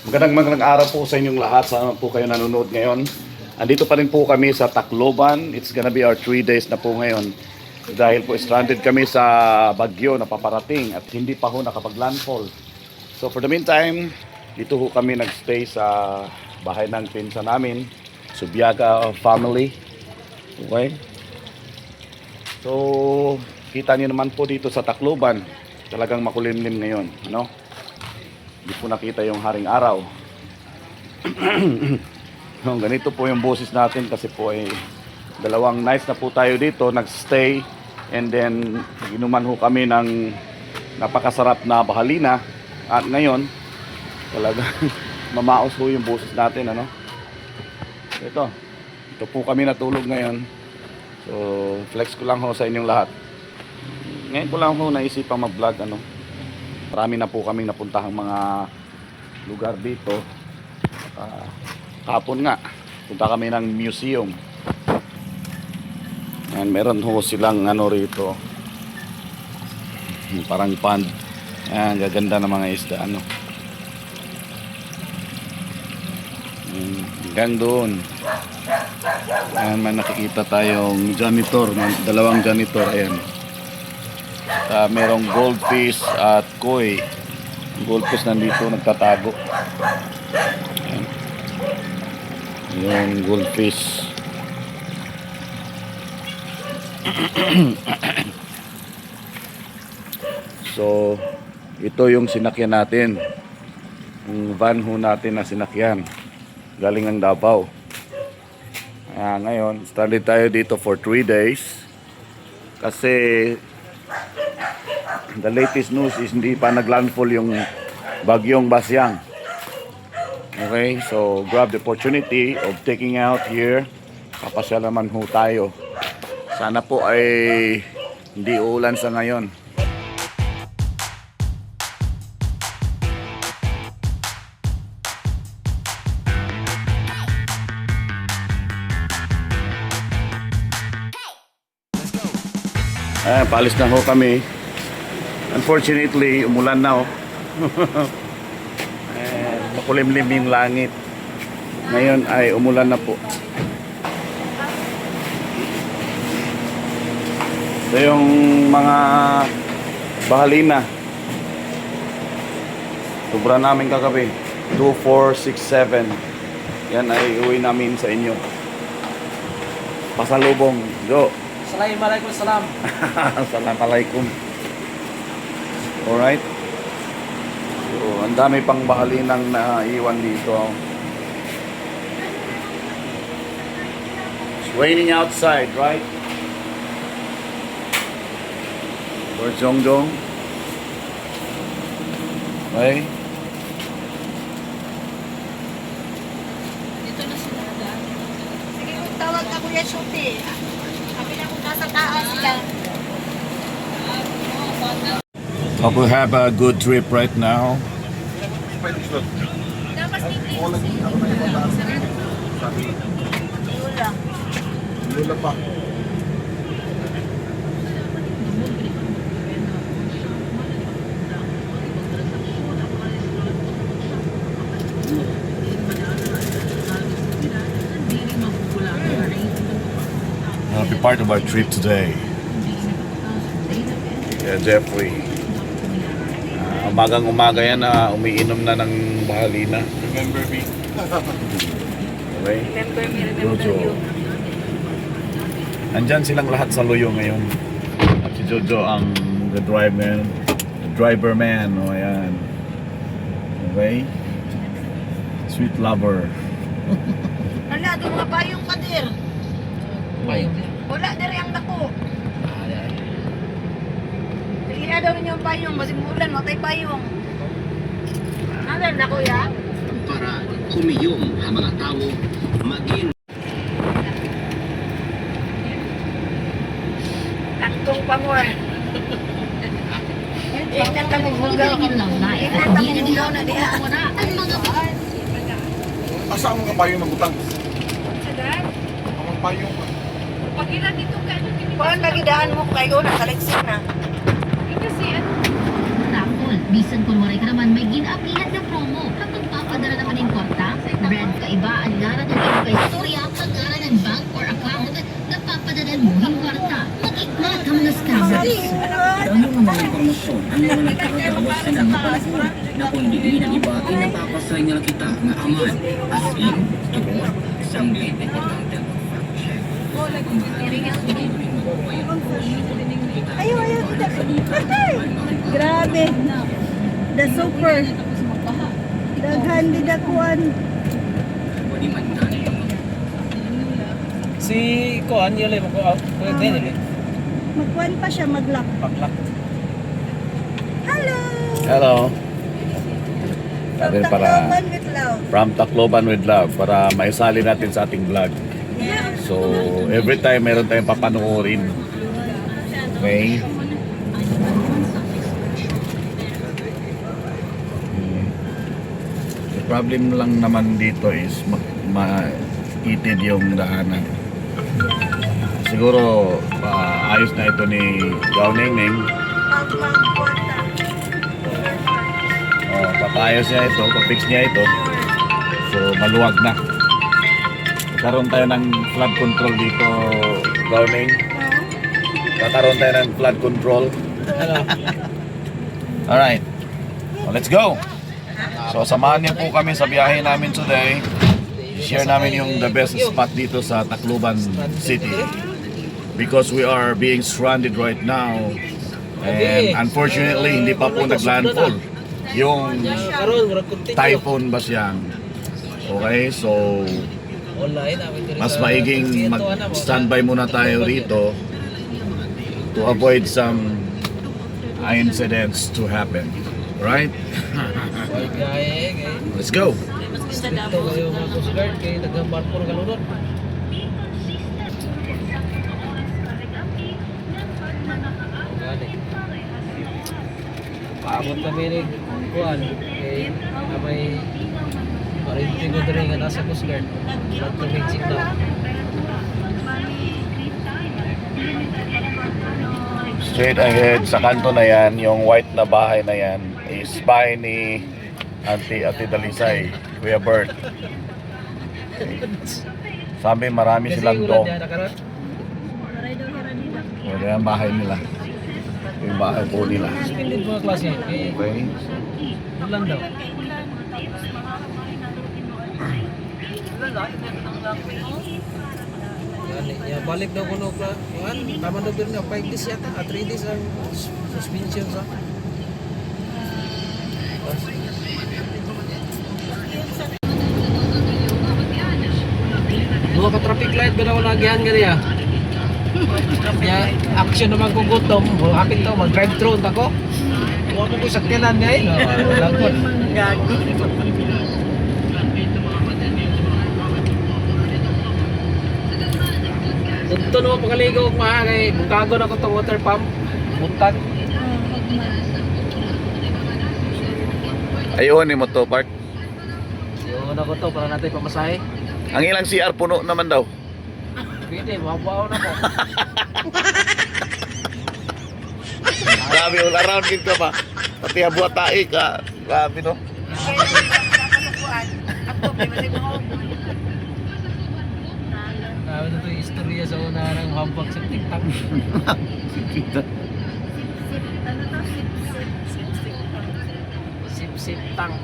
Magandang araw po sa inyong lahat. Sana po kayo nanonood ngayon. Andito pa rin po kami sa Tacloban. It's gonna be our 3 days na po ngayon. Dahil po stranded kami sa bagyo na paparating at hindi pa ho nakapag-landfall. So for the meantime, dito ho kami nagstay sa bahay ng pinsa namin, Subiaga family. Okay? So, kita niyo naman po dito sa Tacloban, talagang makulimlim ngayon, ano? Hindi po nakita yung haring araw. Ganito po yung boses natin kasi po ay dalawang nights na po tayo dito nagstay, and then inuman ho kami ng napakasarap na bahalina at ngayon talaga mamaos ho yung boses natin, ano? Ito po kami natulog ngayon. So flex ko lang ho sa inyong lahat. Ngayon ko lang ho naisipang mag-vlog, ano? Marami na po kaming napuntahang mga lugar dito. Kahapon nga, punta kami ng museum. And meron ho silang ano rito, parang pond. Ayan, gaganda ng mga isda, ano. Hanggang doon. Ayan, may nakikita tayong janitor, dalawang janitor, ayan. Merong goldfish at koi. Ang goldfish nandito nagtatago. Ayan. Yung goldfish. So ito yung sinakyan natin, yung van ho natin na sinakyan galing ng Davao. Ngayon stranded tayo dito for 3 days kasi the latest news is hindi pa naglandfall yung bagyong Basyang. Okay, so grab the opportunity of taking out here. Papasyal naman ho tayo. Sana po ay hindi uulan sa ngayon. Paalis na ho kami. Unfortunately, umulan na ho. Makulimlim yung langit. Ngayon ay umulan na po. Ito yung mga bahalina. Sobra namin kagabi. 2, 4, 6, 7. Yan ay uwi namin sa inyo. Pasalubong. Jo. Assalamualaikum salam. Assalamualaikum. Alright. So, ang dami pang bahalinang naiwan dito. It's raining outside, right? Where's Jongjong? Okay. Dito na sila. Sige, tawag ako yan, Shopee. Kami na kung nasa taas sila. Hope we have a good trip right now. Dapat hindi Lula pa. Be part of our trip today. Yeah, Jeffrey. Umagang-umaga yan na umiinom na ng bahalina. Remember me. Okay? Remember me, Jojo. Andyan silang lahat sa Loyo ngayon. At si Jojo ang the driver man. O ayan. Okay? Sweet lover. Wala, doon mga payong ka, dir. Payong. Wala, dir, ang dako. Pilihan daw ninyo ang payong. Masing ulan, matay payong. Ano, dako, ya? Para kumiyom ang mga tao maging Taktong pangor. Tingnan ka mo, hugaw. Tingnan ka mo, hugaw na diha. Asa ang mga payong ng butang? Sagan? Ang payong. Pag ilan dito ka, Kuan lagi daan mo kayo na kaleksin na. Tapol, bisan kunwari ka naman may ginapihan na promo kapag papadala Karon ang mga nagkakagawas sa mga panahon na kung hindi ng iba ay napapasay nga kita nga aman as in, turon, sambi, importante ang fact-check. Ayaw, grabe. The super. Daghan di dakuan. Si Kuan yun lang ko pwede nila. Magkuhan pa siya maglak. Paklak. Hello. Hello. Natin para Tacloban with love. from Tacloban with Love para maisali natin sa ating vlog. So, every time meron tayong papanoorin. Okay? The problem lang naman dito is ma-itid yung daanan. Siguro ayos na ito ni Gao Ningning. Papayos niya ito, papix niya ito. So maluwag na. Karoon tayo ng flood control dito, Gawning. Kakaroon tayo ng flood control. Alright. So let's go. So samahan niyo po kami sa biyahe namin today. Share namin yung the best spot dito sa Tacloban City. Because we are being stranded right now. And unfortunately, hindi pa po naglandfall yung typhoon Basyang. Okay, so mas maiging mag-standby muna tayo rito to avoid some incidents to happen. Right? Let's go! Ito kayo mga Coast Guard kay nagambal po ng kalunod. Paabot kami ni Kuan kay may parinting ko rin nga nasa Coast Guard. Lahat kami signal. Straight ahead sa kanto na yan, yung white na bahay na yan is bahay ni Ate Dalisay, Kuya Bert. Okay. Sabi marami silang dog. Wala yung bahay nila. Yung bahay po nila. Suspended mga klase. Okay. Ulan daw. Ya, balik daw kuno ka. Yan, tama daw pero nga 5 days yata, 3 days ang suspension sa. Dua ka traffic light ba na lagihan gani ya? Ya, action naman kung gutom, hapit daw mag-drive thru ta ko. Wa mo ko sakyanan niya eh. Lagpot. Gago. Ito naman pagaligo ko mga kay bukago na ko itong water pump. Butan. Ayun ni Moto Park. Yun ako to para natin pamasahe. Ang ilang CR puno naman daw. Pwede, mababaw na ko. Grabe, all around din ka pa. Pati habuat tae ka. Grabe no. Sabi na ito yung istorya sa una ng hambak sa TikTok. Sip-sip tank.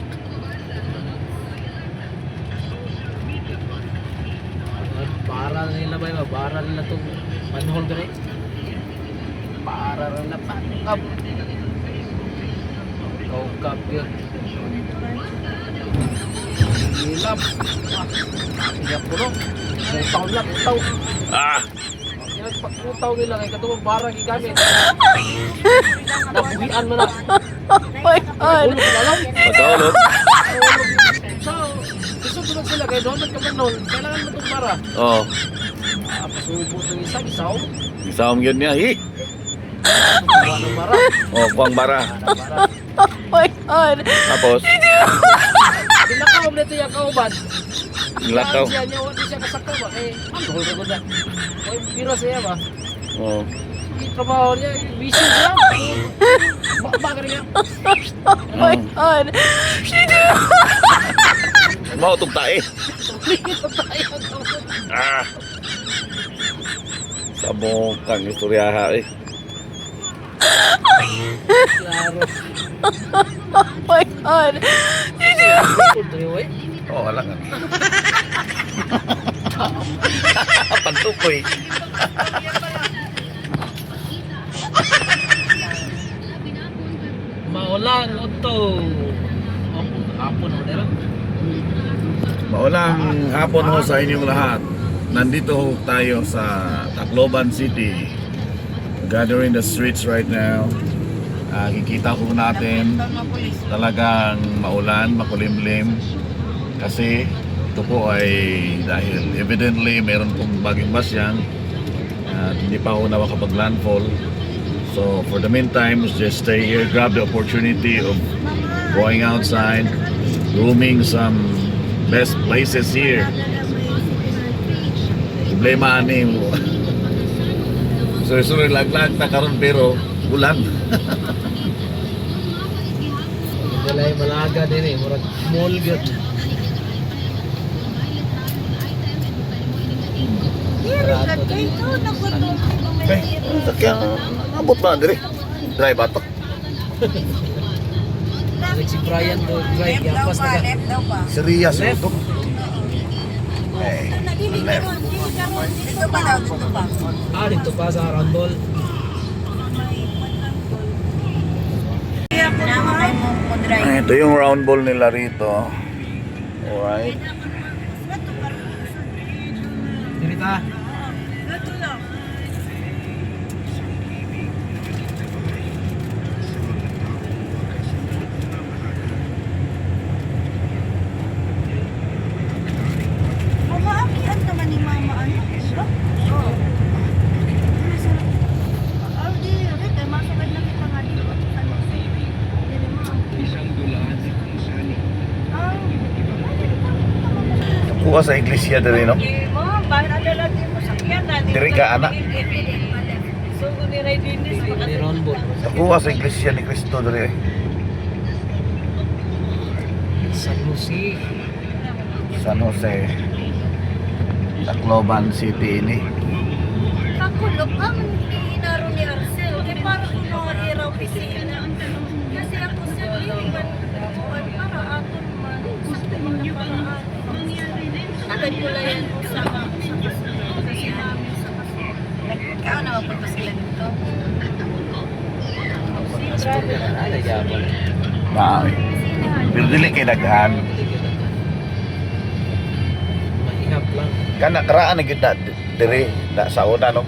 Para nila ba yun? Para nila itong manhole gani. Para nila pangkap. Kaukap yun. Hilap. Hilap po no. Putaw lang, putaw. Ah! Yan, pagputaw nila kay katulong barang igamit. Nabuhian mo na. my God. Ulog na lang. Matulog. So, isusunod sila kay doon nagkamanon. Kailangan mo itong bara. Oh. Pasubo itong isang isaw. Isawang yun niya. Hi! Pagkuha ng bara. Oh, kuwang bara. Bara. My God. Tapos, Pinakaw na ito yung kauban. lakaw. Siya niya, wala siya kasakaw ba? Eh, ano ko na. May pira siya ba? Oh. Yung trabaho niya, busy siya. Baka rin niya. My God. Mau itong tae. Ah! Sabong kang istoryaha eh. Klaro. Oh my God. Oh, wala nga. Pantukoy. Maulang auto. Hapon mo dito. Maulang hapon ho sa inyong lahat. Nandito ho tayo sa Tacloban City. Gathering the streets right now. Kikita ho natin talagang maulan, makulimlim. Kasi ito po ay dahil evidently meron pong baging basyang at hindi pa ho nakakapag-landfall. So for the meantime, just stay here, grab the opportunity of going outside, roaming some best places here. Problema ani mo. Sorry, laglag na karon pero ulan. Walay malaga din eh, murag mall gyud. Sakyan, abot ba diri? Drive ato. Alex si Brian do drive yapas na ka. Left daw pa. Serious Left. ito. Hey, left. Dito pa daw, dito pa. Dito pa sa Randol. Namakay mo drive. Ito yung round ball nila rito. Alright. Dirita. Umaakian naman ni mama ano? Oo. Di, Rick, masakay na kita nga dito. Kuha sa iglesia diri no. Diri ka anak. Ni Ronbol. Kuha sa iglesia ni Cristo diri. San Lucy. San Jose. Tacloban City ini. Kakulog ang inaro ni Arcel. Kaya para kung nakahiraw pisina. Kasi ako sa liman, para aton man. Sa mga paraan. Agad ko lang yan sa kasi namin sa Kaya na mapunta sila dito. Ala yabon. Mao. Pero dili kay daghan. Mahihap lang. Kana karaan na gyud na diri na sa una no.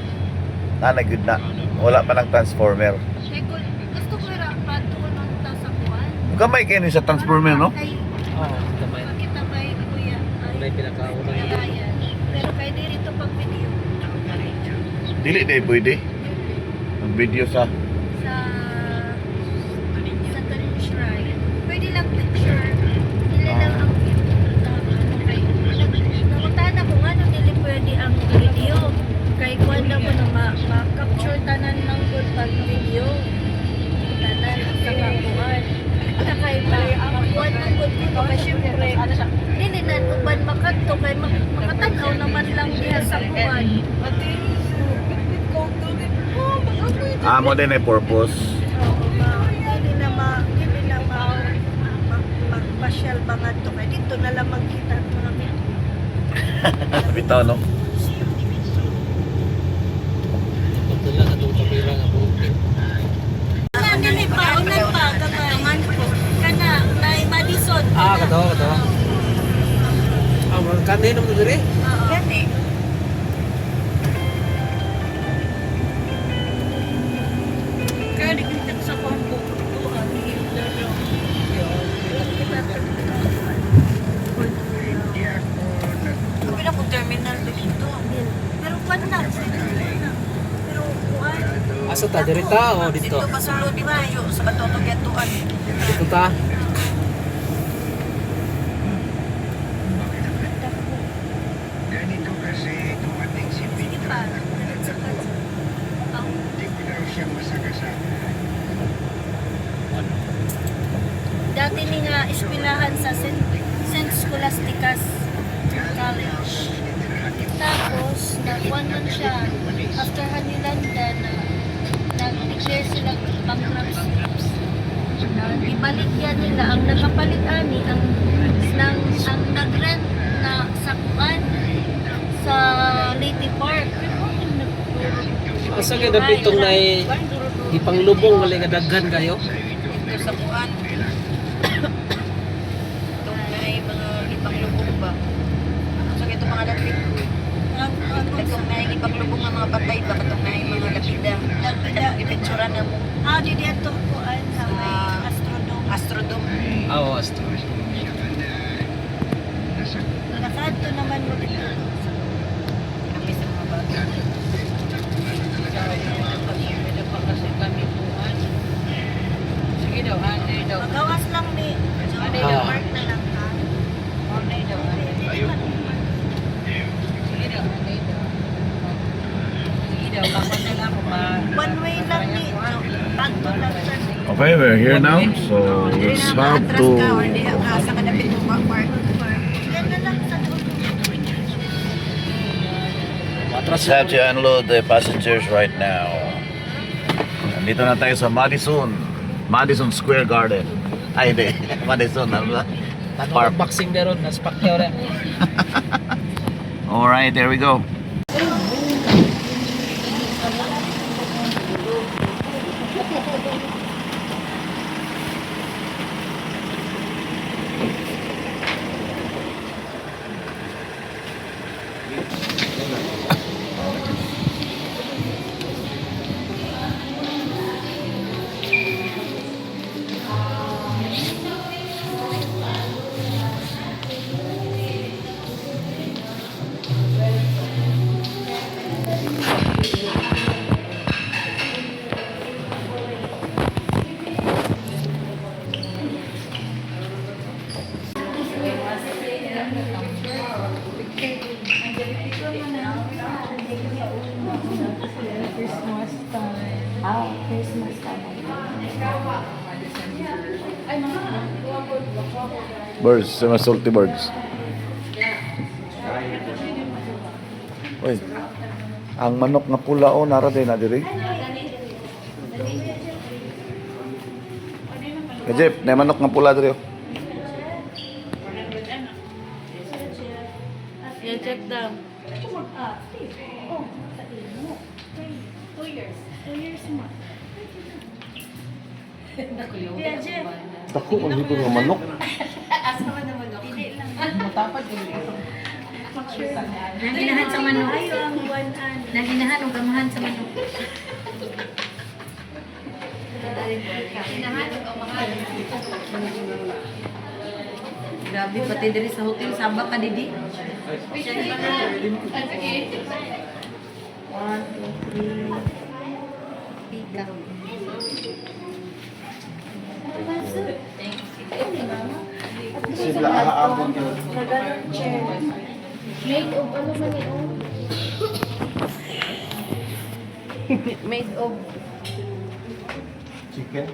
Na gyud na. Wala pa nang transformer. Gusto ko rin patuon ng tasakuan. Gamay kayo ni sa transformer no. Kay Kamay. kita kay kuya. May pinakauna yun. Ayan. Pero kay dito pag video. Dili day pwede. Ang video sa Sa Talim Shrine. Pwede lang picture. Dili lang ang nakuntahan ako nga nung dili pwede ang video. Kay kuwan na mo na ma-capture tanan ng good pag video. Tanan sa kakuan. Kay makuan ng good video. Kay syempre, dili na uban makadto kay makatanaw naman lang diha sa kuan. amo din ay purpose. Hindi na magpasyal mga to. Kaya dito na lang magkita mga Bitaw no. Ito lang atong kamera nga bukit. Dili pa, unan pa, kagaman ko. Kana, na Madison. Kato. Kanino naman ito diri? Gani. Kaya di kita sa kombo. Sabi na kung terminal dito. Pero kwan na. Pero kuwan. Asa ta dirita o dito? Dito pasulod dito yung sa Batoto Getuan. Dito ta. Sige pa. Dati ni nga eskwelahan sa St. Scholasticas College. Tapos, nagwan nun siya. After Hanilanda na nag-declare sila bankrupt sasakyan nila ang nakapalit ani ang nag-rent na sakyan sa Leyte Park. Asa ka na itong na ipanglubong wala nga daghan kayo? Ito sa kuan. Itong na mga ipanglubong ba? So ito mga lapid. Itong na ipanglubong ng mga patay ba? Itong na mga lapida. Ipitsura na mo. Di dito kuan sa may Astrodome. Astrodome. Oo, Astro. Nakadto naman mo dito. Kami sa mga bata. Sige daw, ano daw. Magawas lang ni Park na lang ha. Sige daw, kapag na lang pa. One way lang ni Pagto lang siya. Okay, we're here now. So, let's have to... Sa kadapit mo park. Yan na lang sa doon. Let's have to unload the passengers right now. Nandito na tayo sa Madison Square Garden. Ay, hindi. Madison, ano ba? Tanong boxing na ron, nas Pacquiao na. Alright, there we go. Birds, mga salty birds. Uy, ang manok nga pula o nara din na diri. Kajep, na manok nga pula diri. Yeah, check down. Yeah, Jeff. Dako ang dito nga manok. Naginahan sa manok. Ayo ang buwanan. Naginahan o gamahan sa manok. Grabe, pati diri sa hotel Sabak ka didi. 1, 2, 3. Pika. Sibla aabon yun. Made of ano man yun? Made of Chicken.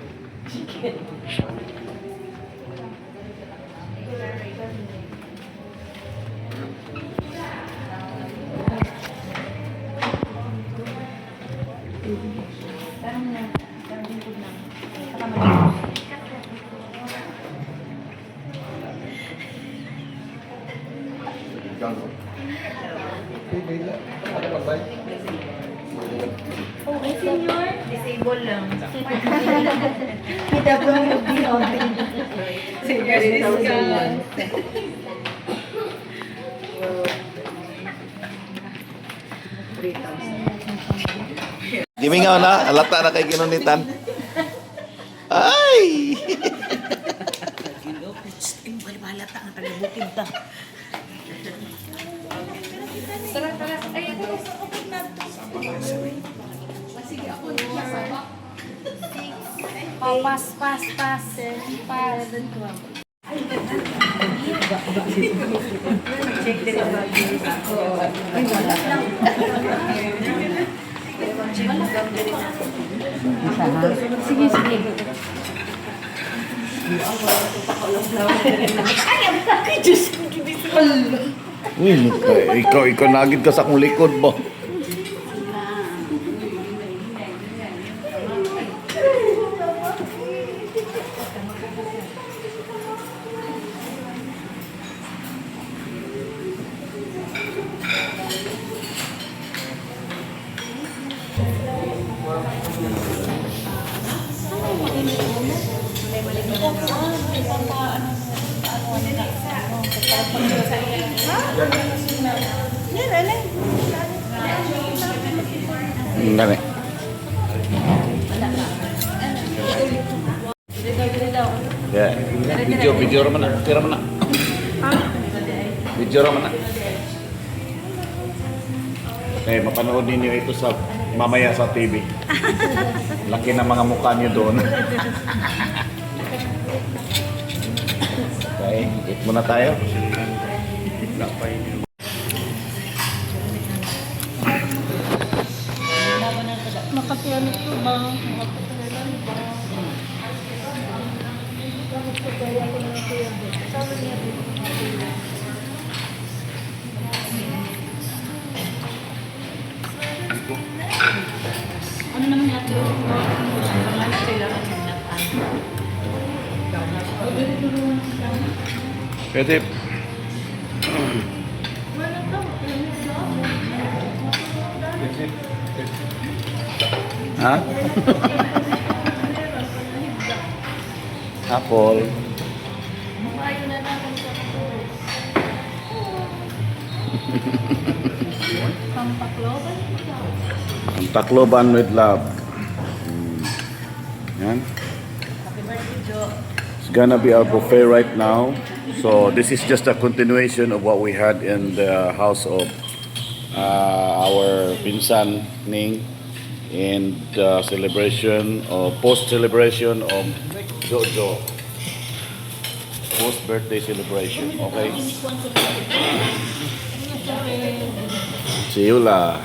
Okay, senior. disable lang. Kita po ang mag-open. Gimingaw na, alata na kay kinunitan. Ay! Balbalata ang taga-bukid ta. Pas. Check din ang bagay. Ay, wala lang. Check ang bagay. Sige. Ay, Diyos ko, Uy, ikaw nagid ka sa akong likod ba? Yan, ano? Gani. Ya, video raman na, tira man na. Video raman na. Eh, mapanood ninyo ito sa mamaya sa TV. Laki ng mga mukha niyo doon. Okay, eat muna tayo. Makapianit ko ba? Ano naman natin? Pwede. Ha? Apple. Ang Tacloban with love. Yan. It's gonna be our buffet right now. So this is just a continuation of what we had in the house of our pinsan Ning in the celebration of post-celebration of Jojo. Post-birthday celebration. Okay? See you la.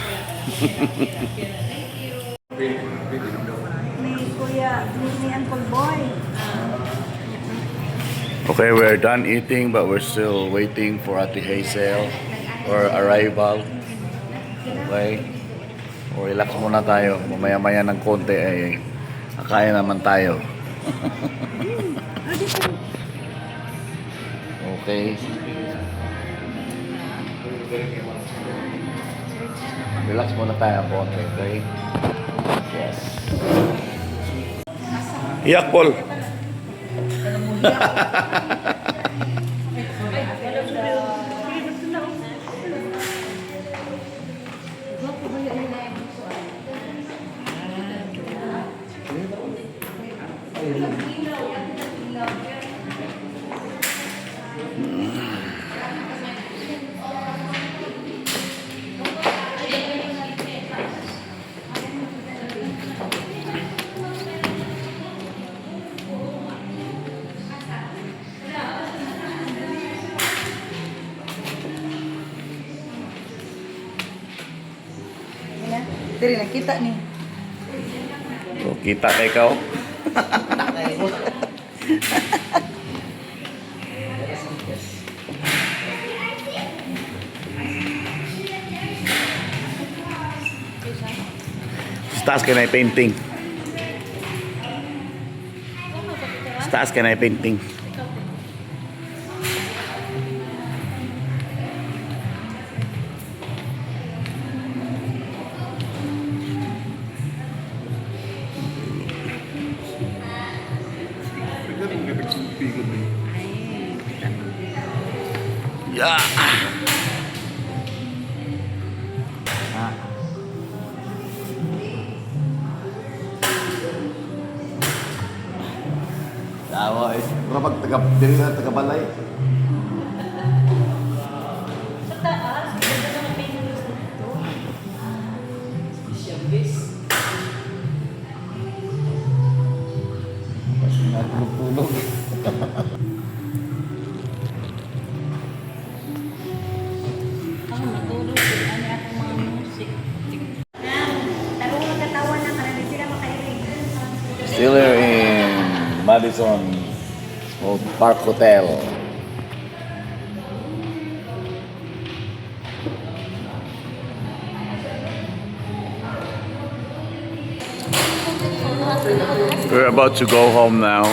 Ni Kuya, ni Uncle Boy. Okay, we're done eating but we're still waiting for Ate Hazel or arrival. Okay? O relax muna tayo. Mamaya-maya ng konti ay kakain naman tayo. Okay. Relax muna tayo ng konti, okay? Yes. Iyak, Paul. Dili na kita ni. So, kita ka ikaw. Sa taas ka na painting. Sa taas ka na painting. Yeah. Tawa eh. Pero pag dili na taga-balay. Natulog. Still here in Madison Park Hotel. We're about to go home now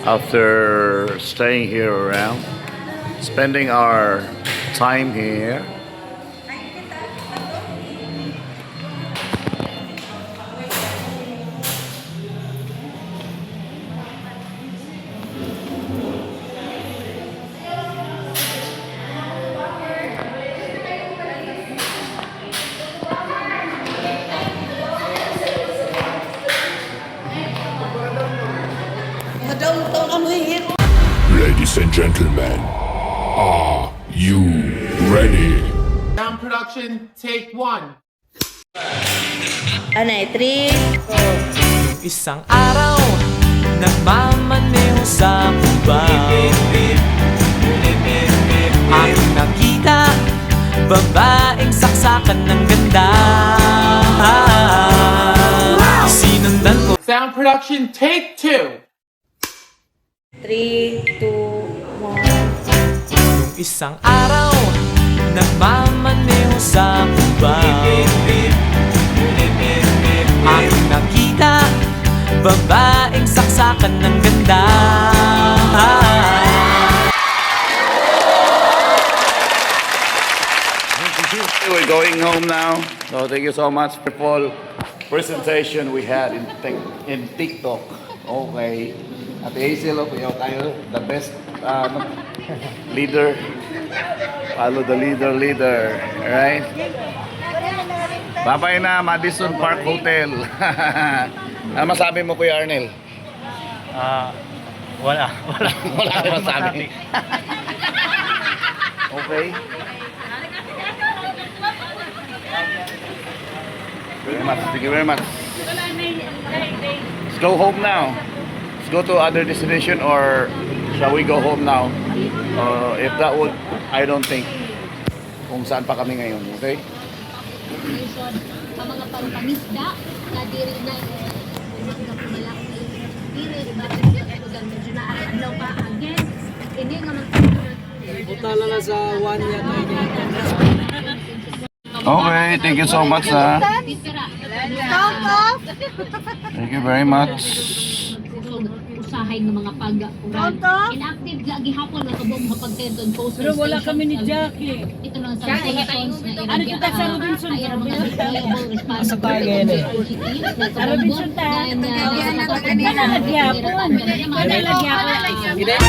after staying here around, spending our time here. Ladies and gentlemen, are you ready? Sound production, take one. Anay, 3. Isang araw, nagmamaneho sa kuba. Ang nakita, babaeng saksakan ng ganda. Sinundan ko. Sound production, take two. 3, 2, 1. Isang araw, nagmamaneho sa kuba. Ang nakita, babaeng saksakan ng ganda. We're going home now. So thank you so much for all presentation we had in TikTok. Okay. At Hazel, kayo, the best leader. Follow the leader. Alright? Babay na, Madison Park Hotel. Ano masabi mo, Kuya Arnel? Wala. Wala ka masabi. Okay. Thank you very much. Let's go home now. Let's go to other destination, or shall we go home now? If that would, I don't think kung saan pa kami ngayon, okay? Ang mga pangpangisda, kadiri na Buta na lang sa one yan. Okay, thank you so much. Thank you very much. usahay ng mga pag-uran. Inactive lagi hapon na kabong mapag-tendon post. Pero wala kami ni Jackie. Ito lang sa response na Ano kita sa Robinson? Sa tayo ngayon eh. Sa Robinson tayo. Wala nagyapon. Wala nagyapon. Gide?